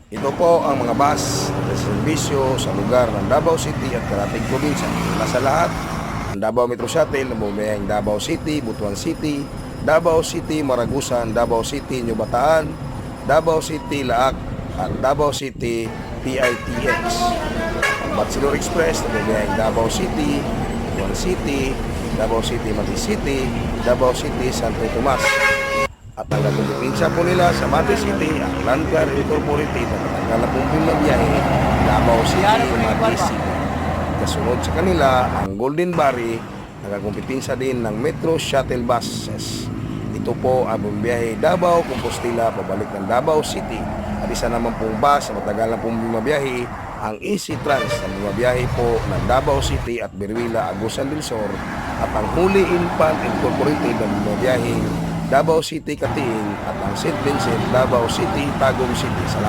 Ito po ang mga bus na serbisyo sa lugar ng Davao City at karating probinsya. Una sa lahat, ang Davao Metro Shuttle na bumiyahing Davao City, Butuan City, Davao City, Maragusan, Davao City, New Bataan, Davao City, Laak, at Davao City, PITX. Ang Batsilor Express na bumiyahing Davao City, Butuan City, Davao City, Mati City, Davao City, Santo Tomas. At ang nagkumpensya po nila sa Mati City, ang Landcar Incorporated na matanggal na pong biyahe, Davao City, Mati City. Kasunod sa kanila, ang Golden Barry, nagkumpensya din ng Metro Shuttle Buses. Ito po ang bumiyahe Davao, Compostela, pabalik ng Davao City. At isa naman pong bus na matagal na pong bumabiyahe, ang Easy Trans na bumabiyahe po ng Davao City at Berwila, Agusan del Sur. At ang Holy Infant Incorporated na bumabiyahe Davao City, Kating, at ang St. Vincent, Davao City, Tagum City. Salamat.